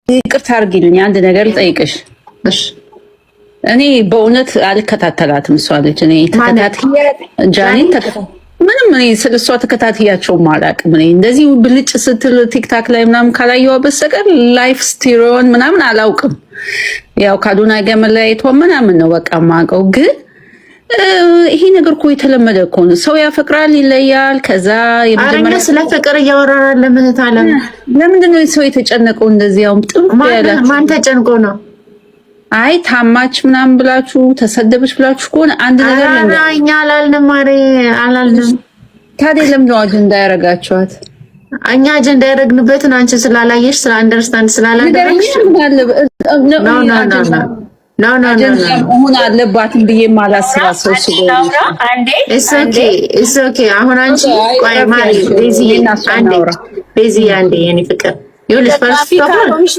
ይቅርታ አድርጊልኝ አንድ ነገር ልጠይቅሽ። እሺ እኔ በእውነት አልከታተላትም። እሷ ልጅ እኔ ጃኒን ምንም እኔ ስለሷ ተከታትያቸውም አላውቅም። እኔ እንደዚህ ብልጭ ስትል ቲክታክ ላይ ምናምን ካላየዋ በስተቀር ላይፍ ስቲሪዮን ምናምን አላውቅም። ያው ከአዶናይ ጋር መለያየቷ ምናምን ነው በቃ የማውቀው። ግን ይሄ ነገር እኮ የተለመደ እኮ ነው። ሰው ያፈቅራል፣ ይለያል። ከዛ የመጀመሪያ ስለ ፍቅር እያወራን ለምን ታለም ለምንድን ነው ሰው የተጨነቀው እንደዚህ? ያውም ጥብ ያላችሁ ማን ተጨንቆ ነው? አይ ታማች ምናምን ብላችሁ ተሰደበች ብላችሁ ከሆነ አንድ ነገር ለምን እኛ አላልንም። ማሬ አላልንም። ታዲያ ለምን ነው አጀንዳ ያረጋችኋት? እኛ አጀንዳ ያረግንበትን አንቺ ስላላየሽ ስለ አንደርስታንድ ስላላደረግሽ ኖ አሁን አለባትም ብዬ ማላስባት ሰው ስለሆነ ኢትስ ኦኬ። አሁን አንቺ ቆይ ማሪ ቤዚ አንዴ የኔ ፍቅር ይኸውልሽ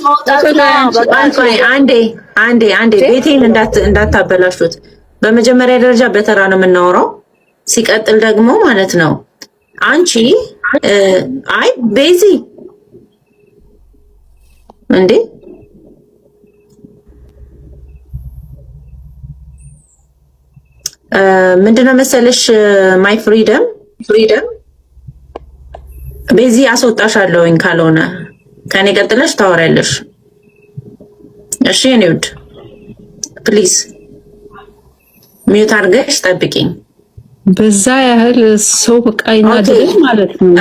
አንዴ ቤቴን እንዳታበላሹት። በመጀመሪያ ደረጃ በተራ ነው የምናወራው። ሲቀጥል ደግሞ ማለት ነው አንቺ አይ ቤዚ እንዴ ምንድነው መሰለሽ ማይ ፍሪደም ቤዚ አስወጣሻለሁኝ ካልሆነ ከኔ ቀጥለሽ ታወሪያለሽ። እሺ የኔ ውድ ፕሊዝ ሚዩት አድርገሽ ጠብቂኝ። በዛ ያህል ሰው በቃ ይናደድ ማለት ነው።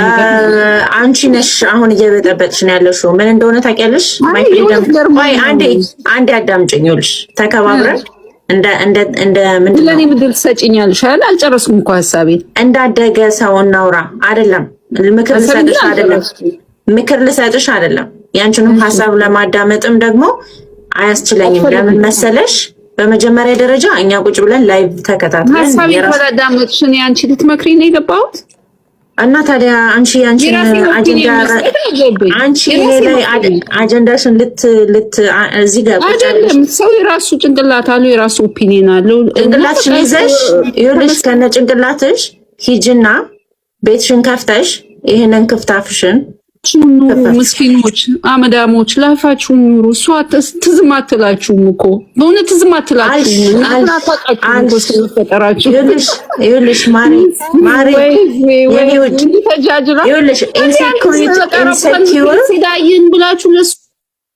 አንቺ ነሽ አሁን እየበጠበጥሽ ነው ያለሽው። ምን እንደሆነ ታውቂያለሽ? ማይ ፍሪደም ወይ አንዴ አዳምጪኝ። ይኸውልሽ ተከባብረን እንደ ምንድነው ለኔ ምድል ትሰጪኛለሽ አይደል? አልጨረስኩም እኮ ሐሳቤን። እንዳደገ ሰው እናውራ አይደለም። ምክር ልሰጥሽ አይደለም። ያንቺንም ሐሳብ ለማዳመጥም ደግሞ አያስችለኝም። ለምን መሰለሽ? በመጀመሪያ ደረጃ እኛ ቁጭ ብለን ላይቭ ተከታትለን ሐሳቤን ወላዳመጥሽ ነው አንቺ ልትመክሪ ነው የገባሁት። እና ታዲያ አንቺ ላይ አጀንዳሽን እዚህ ጋር አይደለም። ሰው የራሱ ጭንቅላት አለው፣ የራሱ ኦፒኒየን አለው። ጭንቅላትሽን ይዘሽ ይኸውልሽ ከነ ጭንቅላትሽ ሂጂና ቤትሽን ከፍተሽ ይሄንን ክፍታፍሽን ምስኪኖች አመዳሞች ላይፋችሁን ኑሩ። እሷ ትዝም አትላችሁም እኮ በእውነት ትዝም አትላችሁም። ይኸውልሽ ማሪ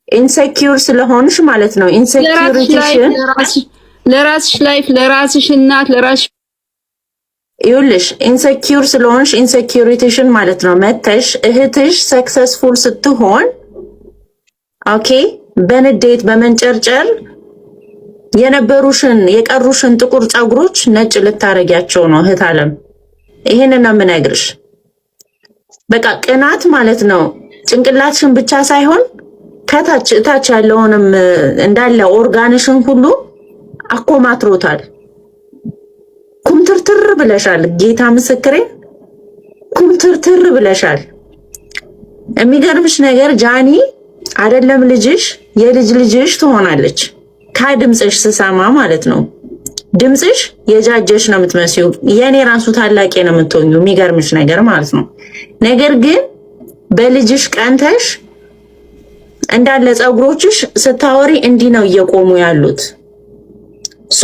ኢንሴኪዩር ስለሆንሽ ማለት ነው። ኢንሴኪዩሪቲሽን ለራስሽ ላይፍ፣ ለራስሽ እናት፣ ለራስሽ ይኸውልሽ ኢንሴኪዩር ስለሆንሽ ኢንሴኪዩሪቲሽን ማለት ነው። መተሽ እህትሽ ሰክሰስፉል ስትሆን ኦኬ፣ በንዴት በመንጨርጨር የቀሩሽን ጥቁር ፀጉሮች ነጭ ልታረጊያቸው ነው እህት አለም። ይሄንን ነው የምነግርሽ። በቃ ቅናት ማለት ነው ጭንቅላትሽን ብቻ ሳይሆን እታች ያለውንም እንዳለ ኦርጋንሽን ሁሉ አኮማትሮታል። ኩምትርትር ብለሻል። ጌታ ምስክሬ ኩምትርትር ብለሻል። የሚገርምሽ ነገር ጃኒ አይደለም ልጅሽ የልጅሽ ትሆናለች። ከድምፅሽ ስሰማ ማለት ነው ድምፅሽ የጃጀሽ ነው የምትመስዩ። የኔ ራሱ ታላቄ ነው የምትሆኙ። የሚገርምሽ ነገር ማለት ነው። ነገር ግን በልጅሽ ቀንተሽ እንዳለ ፀጉሮችሽ ስታወሪ እንዲህ ነው እየቆሙ ያሉት። ሶ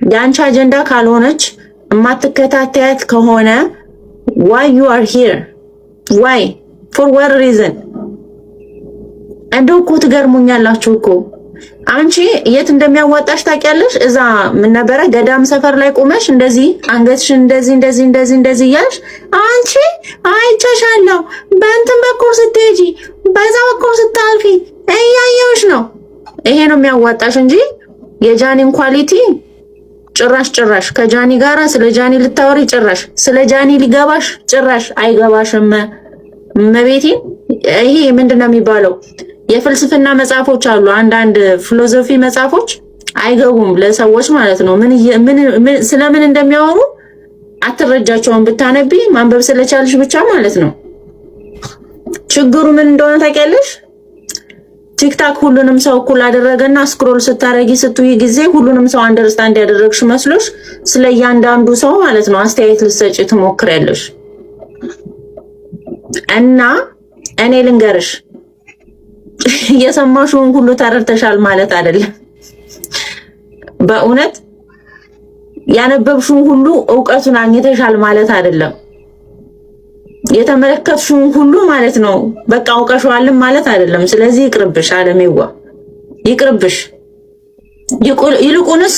የአንቺ አጀንዳ ካልሆነች የማትከታተያት ከሆነ why you are here why for what reason? እንደው እኮ ትገርሙኛላችሁ እኮ። አንቺ የት እንደሚያዋጣሽ ታውቂያለሽ? እዛ ምን ነበረ ገዳም ሰፈር ላይ ቆመሽ እንደዚህ አንገትሽን እንደዚህ እያልሽ አንቺ አይቻሻለሁ በእንትን በኩል ስትሄጂ በዛ በኩል ስታልፊ እያየሁሽ ነው። ይሄ ነው የሚያዋጣሽ እንጂ የጃኒን ኳሊቲ ጭራሽ ከጃኒ ጋራ ስለ ጃኒ ልታወሪ ጭራሽ ስለ ጃኒ ሊገባሽ ጭራሽ አይገባሽም። መቤቴ ይሄ ምንድነው የሚባለው? የፍልስፍና መጽሐፎች አሉ፣ አንዳንድ ፊሎሶፊ መጽሐፎች አይገቡም ለሰዎች ማለት ነው። ምን ስለምን እንደሚያወሩ አትረጃቸውም ብታነቢ ማንበብ ስለቻልሽ ብቻ ማለት ነው። ችግሩ ምን እንደሆነ ታውቂያለሽ? ቲክታክ ሁሉንም ሰው እኩል አደረገና ስክሮል ስታረጊ ስትይ ጊዜ ሁሉንም ሰው አንደርስታንድ ያደረግሽ መስሎሽ ስለያንዳንዱ ሰው ማለት ነው አስተያየት ልትሰጪ ትሞክሪያለሽ። እና እኔ ልንገርሽ የሰማሽውን ሁሉ ተረድተሻል ማለት አይደለም። በእውነት ያነበብሽውን ሁሉ ዕውቀቱን አግኝተሻል ማለት አይደለም። የተመለከትሽውን ሁሉ ማለት ነው በቃ አውቀሽዋል ማለት አይደለም። ስለዚህ ይቅርብሽ፣ አለሜዋ ይቅርብሽ። ይልቁንስ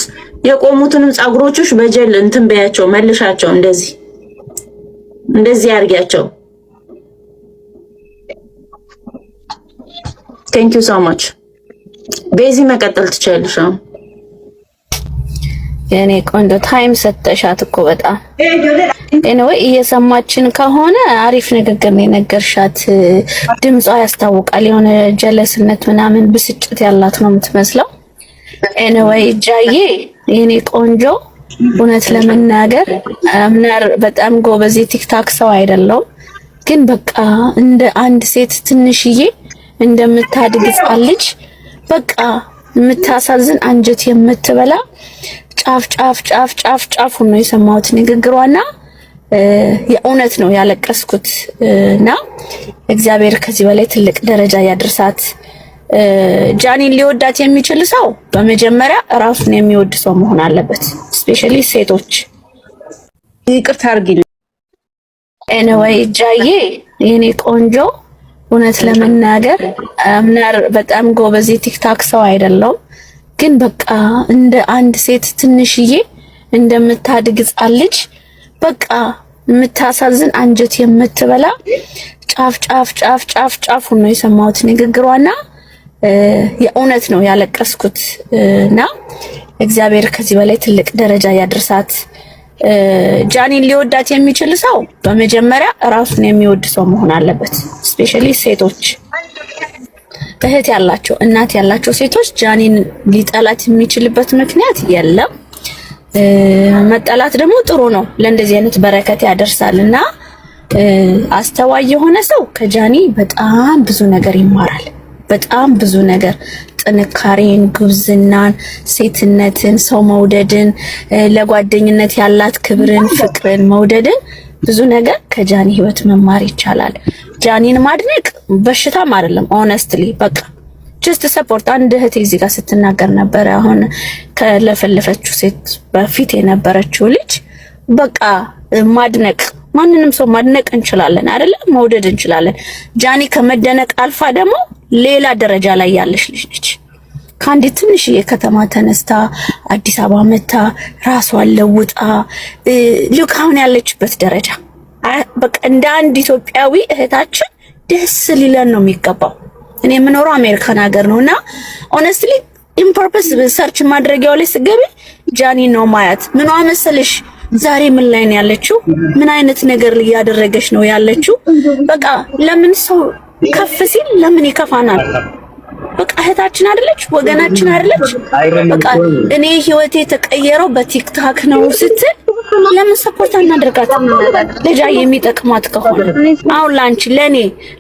የቆሙትንም ጸጉሮችሽ በጀል እንትን በያቸው፣ መልሻቸው፣ እንደዚህ አድርጊያቸው። ቴንክ ዩ ሶ ማች። ቤዚ መቀጠል ትችያለሽ። የኔ ቆንጆ ታይም ሰጠሻት እኮ በጣም ኤኒዌይ፣ እየሰማችን ከሆነ አሪፍ ንግግር ነው የነገርሻት። ድምጿ ያስታውቃል፣ የሆነ ጀለስነት ምናምን ብስጭት ያላት ነው የምትመስለው። ኤኒዌይ ጃዬ የኔ ቆንጆ እውነት ለመናገር አምናር በጣም ጎበዝ የቲክታክ ሰው አይደለሁም፣ ግን በቃ እንደ አንድ ሴት ትንሽዬ እንደምታድግ ሕፃን ልጅ በቃ የምታሳዝን አንጀት የምትበላ ጫፍ ጫፍ ጫፍ ጫፍ ጫፍ ነው የሰማሁት ንግግሯና የእውነት ነው ያለቀስኩት። እና እግዚአብሔር ከዚህ በላይ ትልቅ ደረጃ ያድርሳት። ጃኒን ሊወዳት የሚችል ሰው በመጀመሪያ ራሱን የሚወድ ሰው መሆን አለበት። ስፔሻሊ ሴቶች። ይቅርታ አድርጊልኝ። ኤኒዌይ ጃዬ የኔ ቆንጆ እውነት ለመናገር አምናር በጣም ጎበዝ የቲክታክ ሰው አይደለሁም፣ ግን በቃ እንደ አንድ ሴት ትንሽዬ እንደምታድግ ሕፃን ልጅ በቃ የምታሳዝን አንጀት የምትበላ ጫፍ ጫፍ ጫፍ ጫፍ ጫፍ ነው የሰማሁት ንግግሯና የእውነት ነው ያለቀስኩት። እና እግዚአብሔር ከዚህ በላይ ትልቅ ደረጃ ያድርሳት። ጃኒን ሊወዳት የሚችል ሰው በመጀመሪያ ራሱን የሚወድ ሰው መሆን አለበት። ስፔሻሊ ሴቶች፣ እህት ያላቸው እናት ያላቸው ሴቶች ጃኒን ሊጠላት የሚችልበት ምክንያት የለም። መጠላት ደግሞ ጥሩ ነው፣ ለእንደዚህ አይነት በረከት ያደርሳል። እና አስተዋይ የሆነ ሰው ከጃኒ በጣም ብዙ ነገር ይማራል። በጣም ብዙ ነገር፣ ጥንካሬን፣ ጉብዝናን፣ ሴትነትን፣ ሰው መውደድን፣ ለጓደኝነት ያላት ክብርን፣ ፍቅርን፣ መውደድን ብዙ ነገር ከጃኒ ህይወት መማር ይቻላል። ጃኒን ማድነቅ በሽታም አይደለም። ኦነስትሊ በቃ ጀስት ሰፖርት። አንድ እህቴ እዚህ ጋር ስትናገር ነበረ፣ አሁን ከለፈለፈችው ሴት በፊት የነበረችው ልጅ በቃ ማድነቅ፣ ማንንም ሰው ማድነቅ እንችላለን አይደለ? መውደድ እንችላለን። ጃኒ ከመደነቅ አልፋ ደግሞ ሌላ ደረጃ ላይ ያለች ልጅ ነች። ከአንዲት ትንሽዬ ከተማ ተነስታ አዲስ አበባ መታ ራሷን ለውጣ ልክ አሁን ያለችበት ደረጃ በቃ እንደ አንድ ኢትዮጵያዊ እህታችን ደስ ሊለን ነው የሚገባው። እኔ የምኖረው አሜሪካን ሀገር ነውና ኦነስትሊ ኢምፐርፐስ ሰርች ማድረጊያው ላይ ስገቢ ጃኒ ነው ማያት። ምን መሰለሽ ዛሬ ምን ላይ ነው ያለችው? ምን አይነት ነገር እያደረገች ነው ያለችው? በቃ ለምን ሰው ከፍ ሲል ለምን ይከፋናል? በቃ እህታችን አይደለች? ወገናችን አይደለች? በቃ እኔ ህይወቴ የተቀየረው በቲክታክ ነው ስትል ለምን ሰፖርት አናደርጋት? ለጃ የሚጠቅማት ከሆነ አሁን ላንቺ ለኔ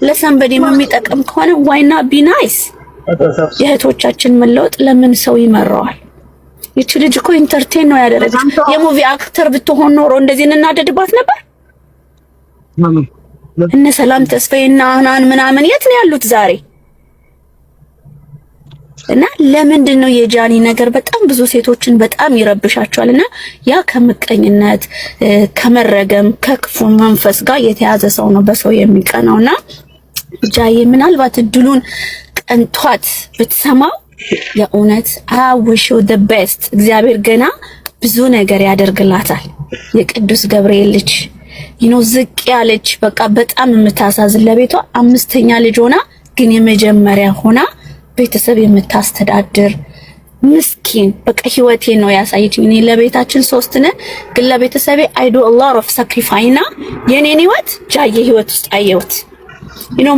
ለሰንበዴ የሚጠቅም ከሆነ ዋይና ቢ ናይስ። የእህቶቻችን መለወጥ ለምን ሰው ይመረዋል? ይቺ ልጅ እኮ ኢንተርቴን ነው ያደረገች። የሙቪ አክተር ብትሆን ኖሮ እንደዚህ እናደድባት ነበር? እነ ሰላም ተስፋዬና አናን ምናምን የት ነው ያሉት ዛሬ? እና ለምንድን ነው የጃኒ ነገር በጣም ብዙ ሴቶችን በጣም ይረብሻቸዋል። እና ያ ከምቀኝነት፣ ከመረገም፣ ከክፉ መንፈስ ጋር የተያዘ ሰው ነው በሰው የሚቀናውና ጃዬ ምናልባት እድሉን ቀንቷት ብትሰማው የእውነት አውሹ the best እግዚአብሔር ገና ብዙ ነገር ያደርግላታል። የቅዱስ ገብርኤል ልጅ ዝቅ ያለች በቃ በጣም የምታሳዝን ለቤቷ አምስተኛ ልጅ ሆና ግን የመጀመሪያ ሆና ቤተሰብ የምታስተዳድር ምስኪን በቃ ህይወቴን ነው ያሳየችኝ። እኔ ለቤታችን 3 ነን፣ ግን ለቤተሰቤ I do a lot of sacrifice እና የኔን ህይወት ጃዬ ህይወት ውስጥ አየሁት።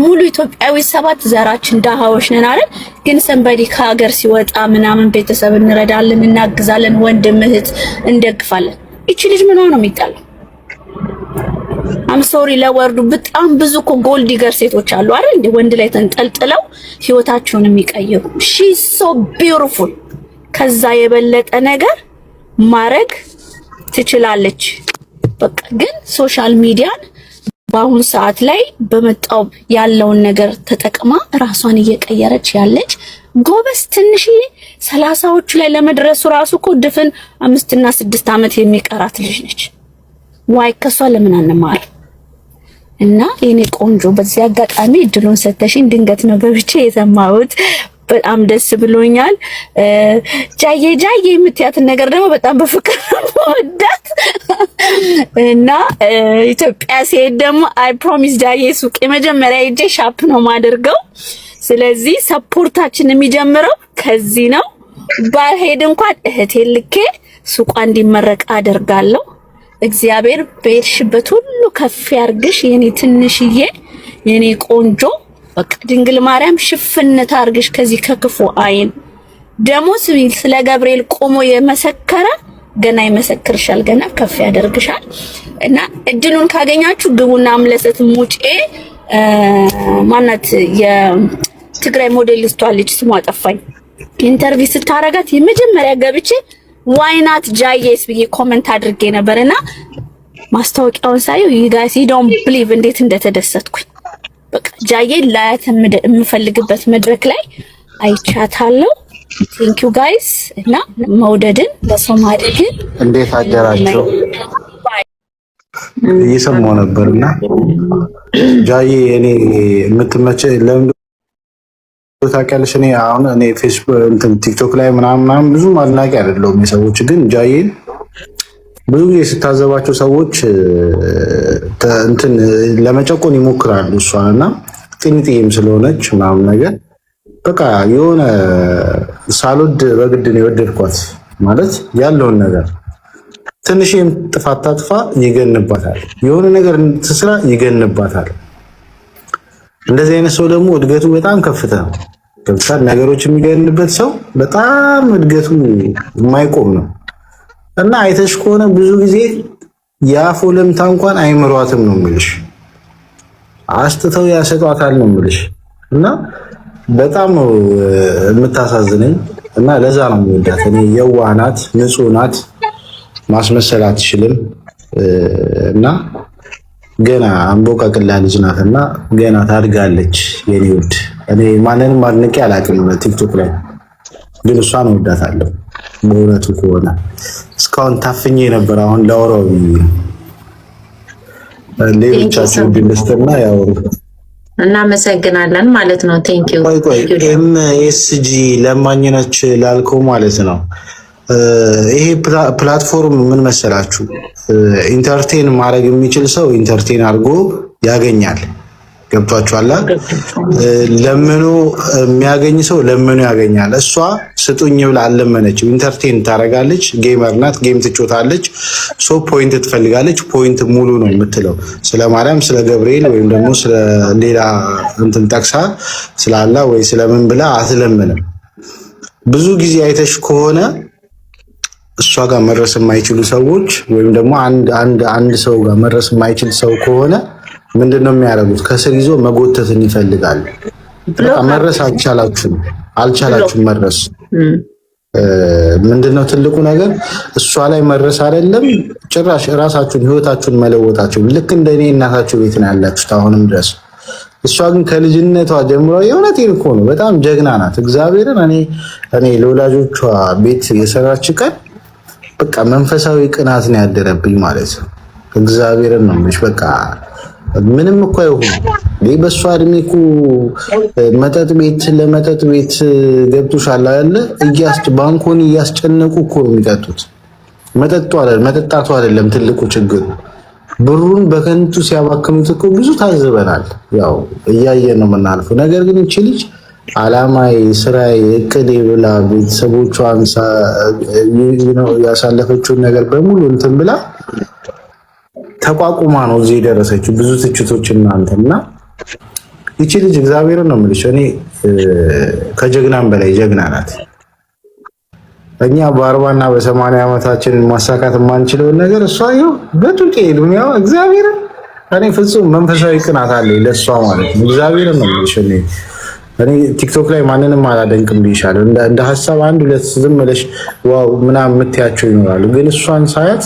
ሙሉ ኢትዮጵያዊ 7 ዘራችን ዳሃዎች ነን አይደል? ግን ሰንበዲ ከሀገር ሲወጣ ምናምን ቤተሰብ እንረዳለን፣ እናግዛለን፣ ወንድም እህት እንደግፋለን። እቺ ልጅ ምን ነው የሚጣለው? ሶሪ ለወርዱ በጣም ብዙ እኮ ጎልድ ዲገር ሴቶች አሉ አይደል? እንደ ወንድ ላይ ተንጠልጥለው ህይወታቸውን የሚቀይሩ ሺ ሶ ቢዩቲፉል። ከዛ የበለጠ ነገር ማረግ ትችላለች። በቃ ግን ሶሻል ሚዲያን በአሁኑ ሰዓት ላይ በመጣው ያለውን ነገር ተጠቅማ ራሷን እየቀየረች ያለች ጎበዝ ትንሽዬ 30ዎቹ ላይ ለመድረሱ ራሱ እኮ ድፍን 5 እና 6 ዓመት የሚቀራት ልጅ ነች። ዋይ ከሷ ለምን አንማር? እና የኔ ቆንጆ በዚህ አጋጣሚ እድሉን ሰተሽኝ ድንገት ነው በብቻ የሰማሁት። በጣም ደስ ብሎኛል። ጃዬ የምትያትን ነገር ደግሞ በጣም በፍቅር ወዳት እና ኢትዮጵያ ሲሄድ ደግሞ አይ ፕሮሚስ ጃዬ ሱቅ የመጀመሪያ ሄጄ ሻፕ ነው ማደርገው። ስለዚህ ሰፖርታችን የሚጀምረው ከዚህ ነው። ባልሄድ እንኳን እህቴን ልኬ ሱቋ እንዲመረቅ አደርጋለሁ። እግዚአብሔር በሄድሽበት ሁሉ ከፍ ያርግሽ የኔ ትንሽዬ የኔ ቆንጆ። በቃ ድንግል ማርያም ሽፍነት አርግሽ ከዚህ ከክፉ አይን። ደሞ ስለ ገብርኤል ቆሞ የመሰከረ ገና ይመሰክርሻል፣ ገና ከፍ ያደርግሻል። እና እድሉን ካገኛችሁ ግቡና አምለሰት ሙጬ ማናት የትግራይ ሞዴሊስቷ ልጅ ስሟ ጠፋኝ፣ ኢንተርቪው ስታረጋት የመጀመሪያ ገብቼ ዋይናት ጃዬስ ብዬ ኮሜንት አድርጌ ነበርና ማስታወቂያውን ሳየው you guys you don't believe እንዴት እንደተደሰትኩኝ። በቃ ጃዬ ላያት የምፈልግበት መድረክ ላይ አይቻታለሁ። ቴንክ ዩ ጋይስ። እና መውደድን ለሰው ማድረግን እንዴት አደራቸው እየሰማሁ ነበርና ጃዬ እኔ የምትመቸ ለምን ታውቂያለሽ? እኔ ፌስቡክ እንትን ቲክቶክ ላይ ምናምን ብዙ አድናቂ አይደለሁም የሰዎች፣ ግን ጃዬን ብዙ ጊዜ ስታዘባቸው ሰዎች እንትን ለመጨቆን ይሞክራሉ እሷን እና ጤንጤም ስለሆነች ምናምን ነገር በቃ የሆነ ሳልወድ በግድ ነው የወደድኳት ማለት ያለውን ነገር ትንሽም ጥፋት ታጥፋ ይገንባታል፣ የሆነ ነገር ትስራ ይገንባታል። እንደዚህ አይነት ሰው ደግሞ እድገቱ በጣም ከፍተኛ ነው። ገብቷል። ነገሮች የሚገንበት ሰው በጣም እድገቱ የማይቆም ነው እና አይተሽ ከሆነ ብዙ ጊዜ የአፉ ለምታ እንኳን አይምሯትም ነው የምልሽ፣ አስተተው ያሰጧታል ነው የምልሽ። እና በጣም ነው የምታሳዝነኝ እና ለዛ ነው የምወዳት እኔ። የዋህ ናት፣ ንጹህ ናት፣ ማስመሰል አትችልም እና ገና አንቦቃቅላ ልጅ ናትና ገና ታድጋለች የኔ ውድ። እኔ ማንንም አድንቄ አላውቅም ቲክቶክ ላይ፣ ግን እሷን እወዳታለሁ በእውነቱ ከሆነ። እስካሁን ታፍኜ ነበር፣ አሁን ላወራው ሌሎቻችሁ ድንስተና ያው እናመሰግናለን ማለት ነው። ቴንክ ዩ። ቆይ ኤምኤስጂ ለማኝ ነች ላልከው ማለት ነው። ይሄ ፕላትፎርም ምን መሰላችሁ? ኢንተርቴን ማድረግ የሚችል ሰው ኢንተርቴን አድርጎ ያገኛል። ገብቷችኋል? ለምኑ የሚያገኝ ሰው ለምኑ ያገኛል። እሷ ስጡኝ ብላ አልለመነችም። ኢንተርቴን ታደርጋለች። ጌመር ናት፣ ጌም ትጮታለች። ሶ ፖይንት ትፈልጋለች። ፖይንት ሙሉ ነው የምትለው። ስለ ማርያም፣ ስለ ገብርኤል ወይም ደግሞ ስለ ሌላ እንትን ጠቅሳ ስላላ ወይ ስለምን ብላ አትለምንም። ብዙ ጊዜ አይተሽ ከሆነ እሷ ጋር መድረስ የማይችሉ ሰዎች ወይም ደግሞ አንድ ሰው ጋር መድረስ የማይችል ሰው ከሆነ ምንድነው የሚያደርጉት? ከስር ይዞ መጎተትን ይፈልጋሉ። መድረስ አልቻላችሁም መድረስ። ምንድነው ትልቁ ነገር እሷ ላይ መድረስ አይደለም፣ ጭራሽ ራሳችሁን ህይወታችሁን መለወጣችሁ። ልክ እንደኔ እናታችሁ ቤት ነው ያላችሁት አሁንም ድረስ። እሷ ግን ከልጅነቷ ጀምሮ የእውነቴን እኮ ነው በጣም ጀግና ናት። እግዚአብሔርን እኔ ለወላጆቿ ቤት የሰራች ቀን በቃ መንፈሳዊ ቅናት ነው ያደረብኝ ማለት ነው። እግዚአብሔርን ነው የምልሽ። በቃ ምንም እኮ አይሆን በሷ እድሜ እኮ መጠጥ ቤት ገብቶሻል አይደለ? ባንኮኒ እያስጨነቁ እኮ የሚጠጡት መጠጣቱ አይደለም ትልቁ ችግር። ብሩን በከንቱ ሲያባክኑት እኮ ብዙ ታዝበናል። ያው እያየን ነው የምናልፈው። ነገር ግን እቺ ልጅ አላማዬ፣ ስራዬ፣ እቅዴ ብላ ቤተሰቦቿን ያሳለፈችውን ነገር በሙሉ እንትን ብላ ተቋቁማ ነው እዚህ የደረሰችው። ብዙ ትችቶች እናንተና ይቺ ልጅ እግዚአብሔርን ነው የምልሽ እኔ ከጀግናም በላይ ጀግና ናት። እኛ በ40 እና በ80 ዓመታችን ማሳካት የማንችለውን ነገር እሷ ይኸው በጡቄ እድሜዋ እግዚአብሔርን እኔ ፍጹም መንፈሳዊ ቅናት አለኝ ለእሷ ማለት ነው። እግዚአብሔርን ነው የምልሽ እኔ ቲክቶክ ላይ ማንንም አላደንቅም ብዬሻለሁ። እንደ ሀሳብ አንድ ሁለት ዝም ብለሽ ዋው ምናምን የምትያቸው ይኖራሉ፣ ግን እሷን ሳያት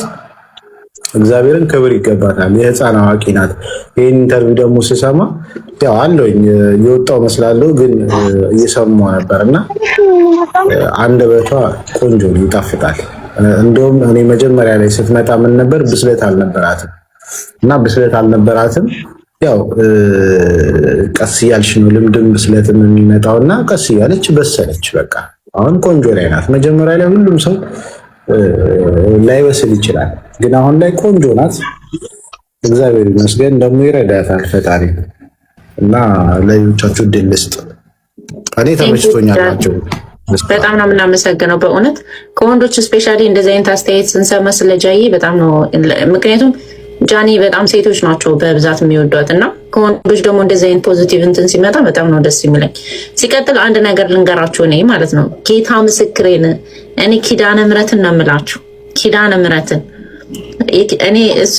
እግዚአብሔርን ክብር ይገባታል። የህፃን አዋቂ ናት። ይህን ኢንተርቪው ደግሞ ስሰማ ያው አለኝ የወጣው መስላለሁ፣ ግን እየሰማሁ ነበር እና አንደበቷ ቆንጆ ነው፣ ይጣፍጣል። እንደውም እኔ መጀመሪያ ላይ ስትመጣ ምን ነበር ብስለት አልነበራትም እና ብስለት አልነበራትም። ያው ቀስ እያልሽ ነው ልምድም ብስለትም የሚመጣው እና ቀስ እያለች በሰለች። በቃ አሁን ቆንጆ ላይ ናት። መጀመሪያ ላይ ሁሉም ሰው ላይበስል ይችላል፣ ግን አሁን ላይ ቆንጆ ናት። እግዚአብሔር ይመስገን፣ ደግሞ ይረዳታል ፈጣሪ እና ለሌሎቻችሁ ድል ስጥ። እኔ ተመችቶኛል ናቸው። በጣም ነው የምናመሰግነው በእውነት ከወንዶች ስፔሻሊ እንደዚህ አይነት አስተያየት ስንሰማ ስለጃዬ በጣም ነው። ምክንያቱም ጃኒ በጣም ሴቶች ናቸው በብዛት የሚወዷት እና ከወንዶች ደግሞ እንደዚህ አይነት ፖዚቲቭ እንትን ሲመጣ በጣም ነው ደስ የሚለኝ። ሲቀጥል አንድ ነገር ልንገራችሁ እኔ ማለት ነው ጌታ ምስክሬን እኔ ኪዳነ ምሕረትን ነው የምላችሁ ኪዳነ ምሕረትን እኔ እሷ